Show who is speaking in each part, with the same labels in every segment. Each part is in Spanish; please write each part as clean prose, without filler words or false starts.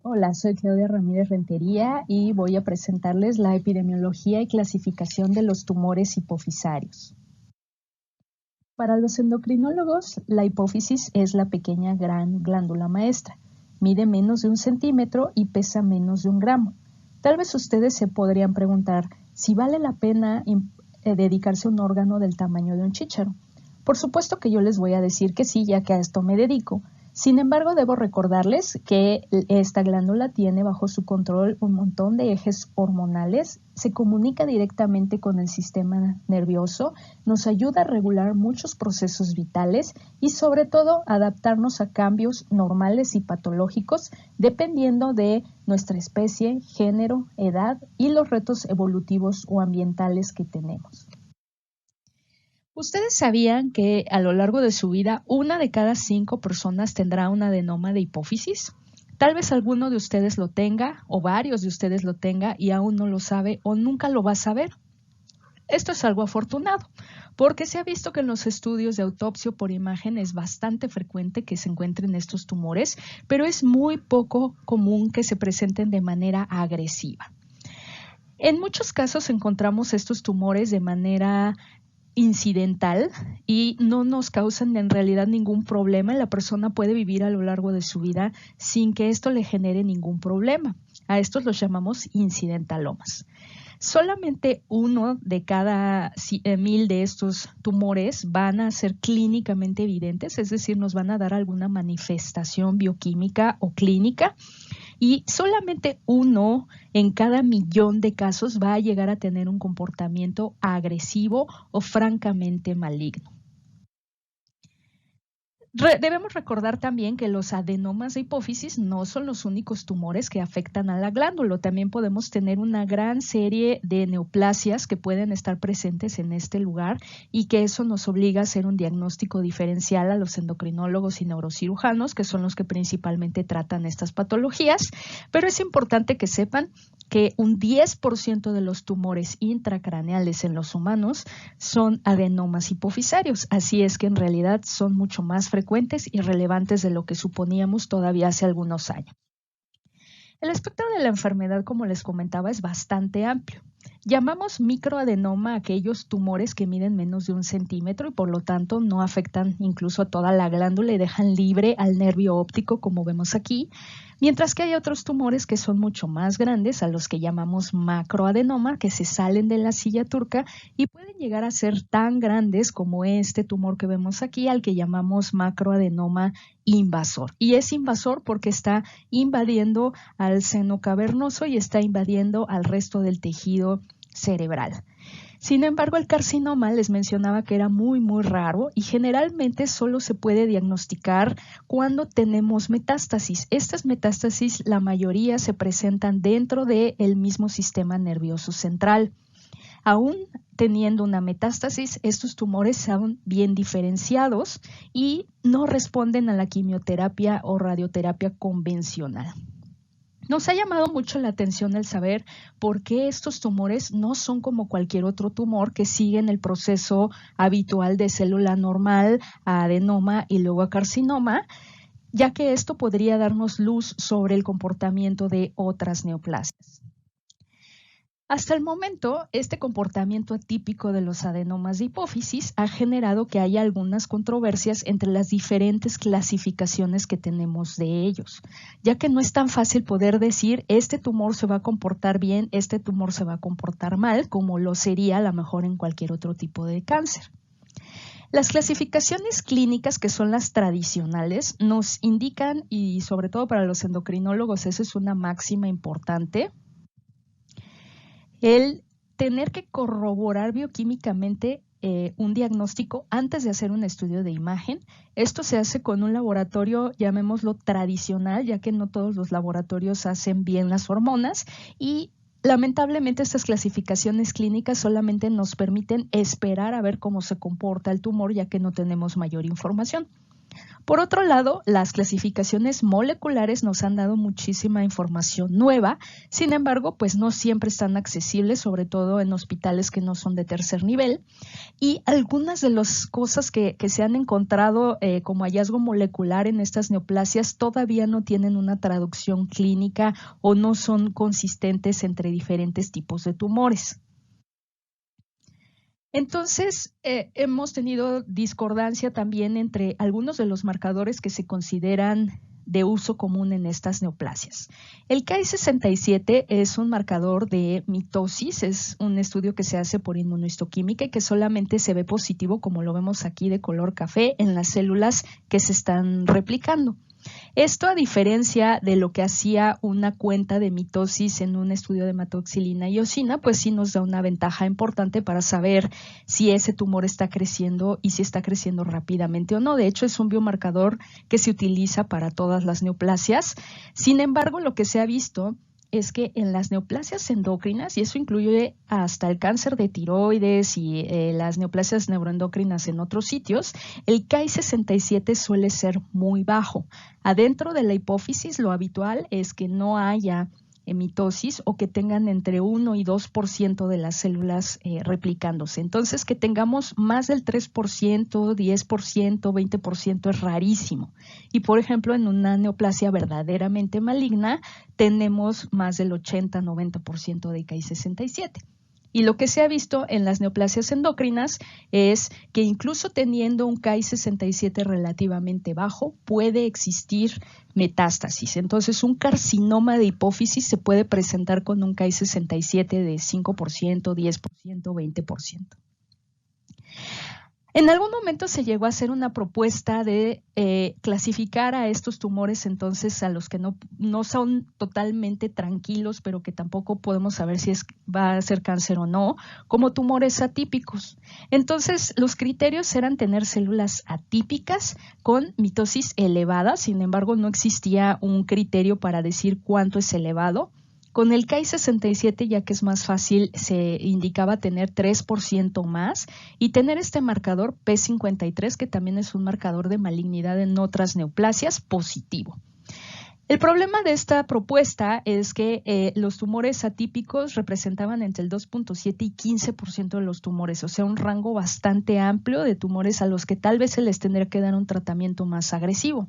Speaker 1: Hola, soy Claudia Ramírez Rentería y voy a presentarles la epidemiología y clasificación de los tumores hipofisarios. Para los endocrinólogos, la hipófisis es la pequeña gran glándula maestra. Mide menos de 1 centímetro y pesa menos de 1 gramo. Tal vez ustedes se podrían preguntar si vale la pena dedicarse a un órgano del tamaño de un chícharo. Por supuesto que yo les voy a decir que sí, ya que a esto me dedico. Sin embargo, debo recordarles que esta glándula tiene bajo su control un montón de ejes hormonales, se comunica directamente con el sistema nervioso, nos ayuda a regular muchos procesos vitales y sobre todo adaptarnos a cambios normales y patológicos dependiendo de nuestra especie, género, edad y los retos evolutivos o ambientales que tenemos. ¿Ustedes sabían que a lo largo de su vida 1 de cada 5 personas tendrá un adenoma de hipófisis? Tal vez alguno de ustedes lo tenga o varios de ustedes lo tenga y aún no lo sabe o nunca lo va a saber. Esto es algo afortunado, porque se ha visto que en los estudios de autopsia por imagen es bastante frecuente que se encuentren estos tumores, pero es muy poco común que se presenten de manera agresiva. En muchos casos encontramos estos tumores de manera incidental y no nos causan en realidad ningún problema. La persona puede vivir a lo largo de su vida sin que esto le genere ningún problema. A estos los llamamos incidentalomas. Solamente 1 de cada 1000 de estos tumores van a ser clínicamente evidentes, es decir, nos van a dar alguna manifestación bioquímica o clínica, y solamente 1 en cada 1.000.000 de casos va a llegar a tener un comportamiento agresivo o francamente maligno. Debemos recordar también que los adenomas de hipófisis no son los únicos tumores que afectan a la glándula. También podemos tener una gran serie de neoplasias que pueden estar presentes en este lugar y que eso nos obliga a hacer un diagnóstico diferencial a los endocrinólogos y neurocirujanos, que son los que principalmente tratan estas patologías. Pero es importante que sepan que un 10% de los tumores intracraneales en los humanos son adenomas hipofisarios. Así es que en realidad son mucho más frecuentes y relevantes de lo que suponíamos todavía hace algunos años. El espectro de la enfermedad, como les comentaba, es bastante amplio. Llamamos microadenoma a aquellos tumores que miden menos de 1 centímetro y por lo tanto no afectan incluso a toda la glándula y dejan libre al nervio óptico, como vemos aquí, mientras que hay otros tumores que son mucho más grandes, a los que llamamos macroadenoma, que se salen de la silla turca y pueden llegar a ser tan grandes como este tumor que vemos aquí, al que llamamos macroadenoma invasor. Y es invasor porque está invadiendo al seno cavernoso y está invadiendo al resto del tejido cerebral. Sin embargo, el carcinoma les mencionaba que era muy raro y generalmente solo se puede diagnosticar cuando tenemos metástasis. Estas metástasis, la mayoría se presentan dentro del mismo sistema nervioso central. Aún teniendo una metástasis, estos tumores son bien diferenciados y no responden a la quimioterapia o radioterapia convencional. Nos ha llamado mucho la atención el saber por qué estos tumores no son como cualquier otro tumor que siguen el proceso habitual de célula normal a adenoma y luego a carcinoma, ya que esto podría darnos luz sobre el comportamiento de otras neoplasias. Hasta el momento, este comportamiento atípico de los adenomas de hipófisis ha generado que haya algunas controversias entre las diferentes clasificaciones que tenemos de ellos, ya que no es tan fácil poder decir este tumor se va a comportar bien, este tumor se va a comportar mal, como lo sería a lo mejor en cualquier otro tipo de cáncer. Las clasificaciones clínicas, que son las tradicionales, nos indican, y sobre todo para los endocrinólogos, esa es una máxima importante, el tener que corroborar bioquímicamente un diagnóstico antes de hacer un estudio de imagen. Esto se hace con un laboratorio, llamémoslo tradicional, ya que no todos los laboratorios hacen bien las hormonas y lamentablemente estas clasificaciones clínicas solamente nos permiten esperar a ver cómo se comporta el tumor, ya que no tenemos mayor información. Por otro lado, las clasificaciones moleculares nos han dado muchísima información nueva, sin embargo, pues no siempre están accesibles, sobre todo en hospitales que no son de tercer nivel, y algunas de las cosas que se han encontrado como hallazgo molecular en estas neoplasias todavía no tienen una traducción clínica o no son consistentes entre diferentes tipos de tumores. Entonces, hemos tenido discordancia también entre algunos de los marcadores que se consideran de uso común en estas neoplasias. El Ki-67 es un marcador de mitosis, es un estudio que se hace por inmunohistoquímica y que solamente se ve positivo, como lo vemos aquí de color café, en las células que se están replicando. Esto, a diferencia de lo que hacía una cuenta de mitosis en un estudio de hematoxilina y eosina, pues sí nos da una ventaja importante para saber si ese tumor está creciendo y si está creciendo rápidamente o no. De hecho, es un biomarcador que se utiliza para todas las neoplasias. Sin embargo, lo que se ha visto es que en las neoplasias endocrinas, y eso incluye hasta el cáncer de tiroides y las neoplasias neuroendocrinas en otros sitios, el Ki-67 suele ser muy bajo. Adentro de la hipófisis, lo habitual es que no haya mitosis o que tengan entre 1 y 2% de las células replicándose. Entonces, que tengamos más del 3%, 10%, 20% es rarísimo. Y, por ejemplo, en una neoplasia verdaderamente maligna, tenemos más del 80-90% de Ki-67. Y lo que se ha visto en las neoplasias endocrinas es que incluso teniendo un Ki-67 relativamente bajo, puede existir metástasis. Entonces, un carcinoma de hipófisis se puede presentar con un Ki-67 de 5%, 10%, 20%. En algún momento se llegó a hacer una propuesta de clasificar a estos tumores, entonces a los que no son totalmente tranquilos, pero que tampoco podemos saber si va a ser cáncer o no, como tumores atípicos. Entonces, los criterios eran tener células atípicas con mitosis elevada, sin embargo, no existía un criterio para decir cuánto es elevado. Con el Ki-67, ya que es más fácil, se indicaba tener 3% más y tener este marcador P53, que también es un marcador de malignidad en otras neoplasias, positivo. El problema de esta propuesta es que los tumores atípicos representaban entre el 2.7 y 15% de los tumores, o sea, un rango bastante amplio de tumores a los que tal vez se les tendría que dar un tratamiento más agresivo.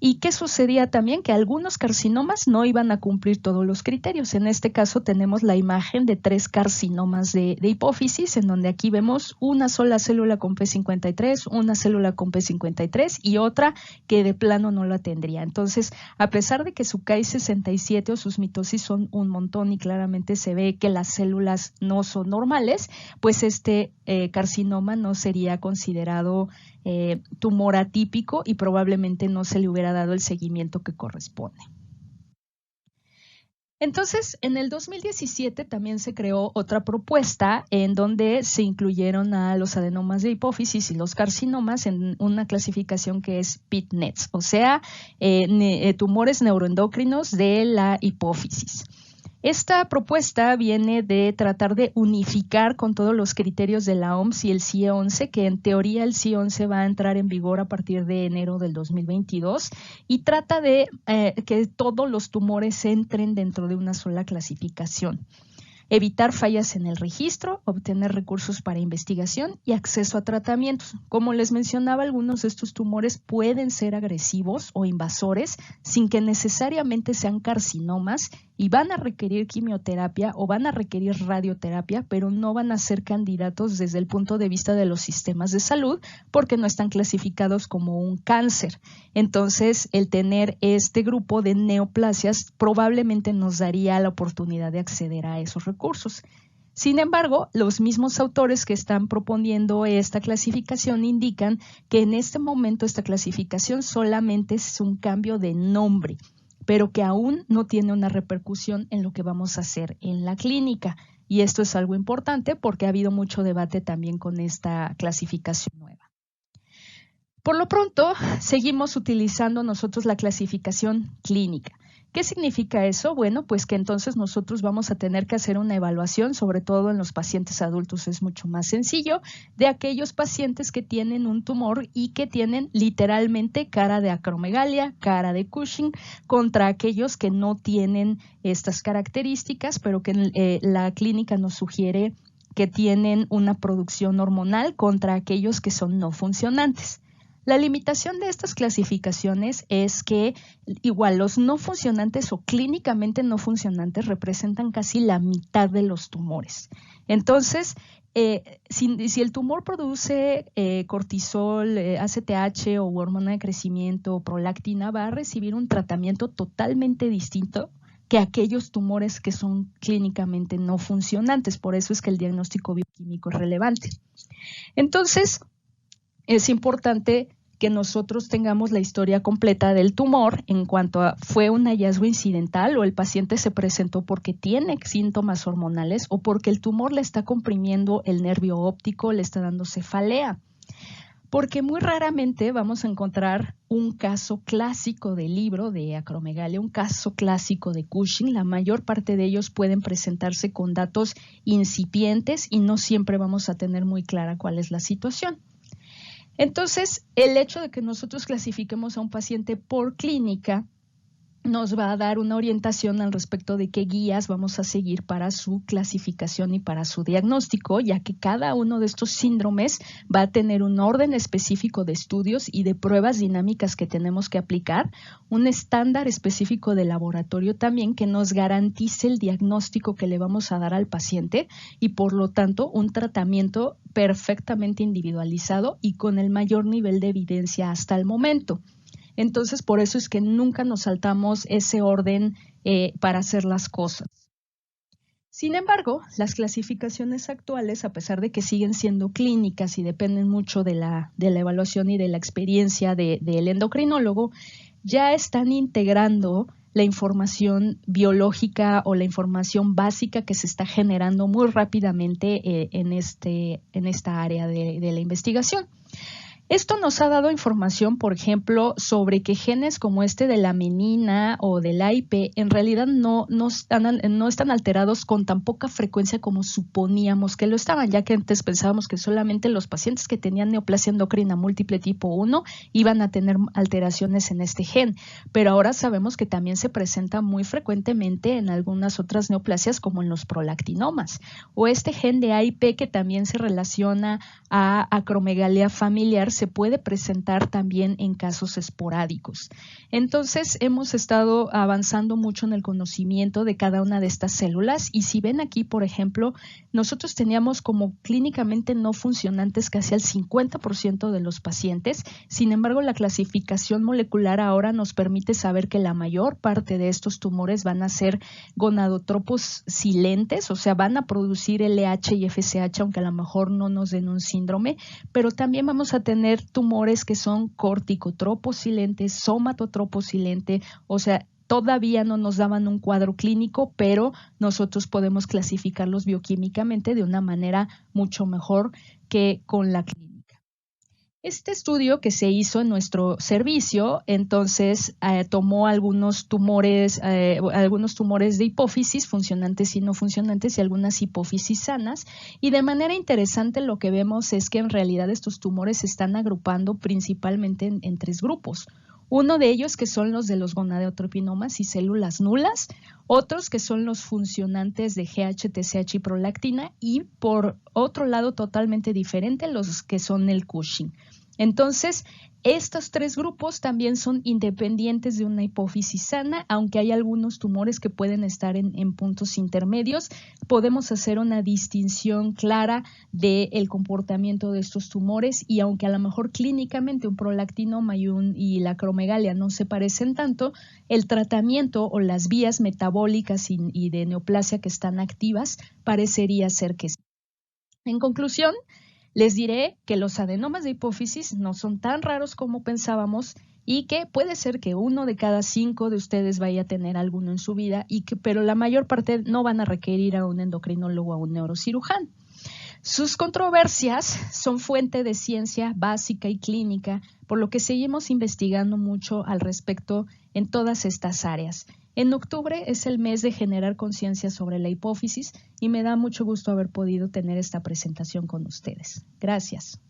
Speaker 1: ¿Y qué sucedía también? Que algunos carcinomas no iban a cumplir todos los criterios. En este caso tenemos la imagen de 3 carcinomas de hipófisis, en donde aquí vemos una sola célula con P53, una célula con P53 y otra que de plano no la tendría. Entonces, a pesar de que su Ki-67 o sus mitosis son un montón y claramente se ve que las células no son normales, pues este carcinoma no sería considerado tumor atípico y probablemente no se le hubiera dado el seguimiento que corresponde. Entonces, en el 2017 también se creó otra propuesta en donde se incluyeron a los adenomas de hipófisis y los carcinomas en una clasificación que es PIT-NETs, o sea, tumores neuroendocrinos de la hipófisis. Esta propuesta viene de tratar de unificar con todos los criterios de la OMS y el CIE 11, que en teoría el CIE 11 va a entrar en vigor a partir de enero del 2022 y trata de que todos los tumores entren dentro de una sola clasificación. Evitar fallas en el registro, obtener recursos para investigación y acceso a tratamientos. Como les mencionaba, algunos de estos tumores pueden ser agresivos o invasores sin que necesariamente sean carcinomas y van a requerir quimioterapia o van a requerir radioterapia, pero no van a ser candidatos desde el punto de vista de los sistemas de salud porque no están clasificados como un cáncer. Entonces, el tener este grupo de neoplasias probablemente nos daría la oportunidad de acceder a esos recursos. Sin embargo, los mismos autores que están proponiendo esta clasificación indican que en este momento esta clasificación solamente es un cambio de nombre, pero que aún no tiene una repercusión en lo que vamos a hacer en la clínica. Y esto es algo importante porque ha habido mucho debate también con esta clasificación nueva. Por lo pronto, seguimos utilizando nosotros la clasificación clínica. ¿Qué significa eso? Bueno, pues que entonces nosotros vamos a tener que hacer una evaluación, sobre todo en los pacientes adultos es mucho más sencillo, de aquellos pacientes que tienen un tumor y que tienen literalmente cara de acromegalia, cara de Cushing, contra aquellos que no tienen estas características, pero que la clínica nos sugiere que tienen una producción hormonal, contra aquellos que son no funcionantes. La limitación de estas clasificaciones es que igual los no funcionantes o clínicamente no funcionantes representan casi la mitad de los tumores. Entonces, si el tumor produce cortisol, ACTH o hormona de crecimiento o prolactina, va a recibir un tratamiento totalmente distinto que aquellos tumores que son clínicamente no funcionantes. Por eso es que el diagnóstico bioquímico es relevante. Entonces, es importante que nosotros tengamos la historia completa del tumor en cuanto a fue un hallazgo incidental o el paciente se presentó porque tiene síntomas hormonales o porque el tumor le está comprimiendo el nervio óptico, le está dando cefalea. Porque muy raramente vamos a encontrar un caso clásico de libro de acromegalia, un caso clásico de Cushing. La mayor parte de ellos pueden presentarse con datos incipientes y no siempre vamos a tener muy clara cuál es la situación. Entonces, el hecho de que nosotros clasifiquemos a un paciente por clínica nos va a dar una orientación al respecto de qué guías vamos a seguir para su clasificación y para su diagnóstico, ya que cada uno de estos síndromes va a tener un orden específico de estudios y de pruebas dinámicas que tenemos que aplicar, un estándar específico de laboratorio también que nos garantice el diagnóstico que le vamos a dar al paciente y por lo tanto un tratamiento perfectamente individualizado y con el mayor nivel de evidencia hasta el momento. Entonces, por eso es que nunca nos saltamos ese orden para hacer las cosas. Sin embargo, las clasificaciones actuales, a pesar de que siguen siendo clínicas y dependen mucho de la evaluación y de la experiencia del endocrinólogo, ya están integrando la información biológica o la información básica que se está generando muy rápidamente en esta área de la investigación. Esto nos ha dado información, por ejemplo, sobre que genes como este de la menina o del AIP en realidad no están alterados con tan poca frecuencia como suponíamos que lo estaban, ya que antes pensábamos que solamente los pacientes que tenían neoplasia endocrina múltiple tipo 1 iban a tener alteraciones en este gen, pero ahora sabemos que también se presenta muy frecuentemente en algunas otras neoplasias como en los prolactinomas, o este gen de AIP que también se relaciona a acromegalia familiar se puede presentar también en casos esporádicos. Entonces, hemos estado avanzando mucho en el conocimiento de cada una de estas células y si ven aquí, por ejemplo, nosotros teníamos como clínicamente no funcionantes casi al 50% de los pacientes. Sin embargo, la clasificación molecular ahora nos permite saber que la mayor parte de estos tumores van a ser gonadotropos silentes, o sea, van a producir LH y FSH, aunque a lo mejor no nos den un síndrome, pero también vamos a tener tumores que son corticotropos silentes, somatotropos silente, o sea, todavía no nos daban un cuadro clínico, pero nosotros podemos clasificarlos bioquímicamente de una manera mucho mejor que con la clínica. Este estudio que se hizo en nuestro servicio, entonces tomó algunos tumores de hipófisis funcionantes y no funcionantes y algunas hipófisis sanas y de manera interesante lo que vemos es que en realidad estos tumores se están agrupando principalmente en tres grupos. Uno de ellos que son los de los gonadotropinomas y células nulas, otros que son los funcionantes de GH, TSH y prolactina y por otro lado totalmente diferente los que son el Cushing. Entonces, estos tres grupos también son independientes de una hipófisis sana, aunque hay algunos tumores que pueden estar en puntos intermedios. Podemos hacer una distinción clara del comportamiento de estos tumores y aunque a lo mejor clínicamente un prolactinoma y la acromegalia no se parecen tanto, el tratamiento o las vías metabólicas y de neoplasia que están activas parecería ser que sí. En conclusión, les diré que los adenomas de hipófisis no son tan raros como pensábamos y que puede ser que 1 de cada 5 de ustedes vaya a tener alguno en su vida, pero la mayor parte no van a requerir a un endocrinólogo o a un neurocirujano. Sus controversias son fuente de ciencia básica y clínica, por lo que seguimos investigando mucho al respecto en todas estas áreas. En octubre es el mes de generar conciencia sobre la hipófisis y me da mucho gusto haber podido tener esta presentación con ustedes. Gracias.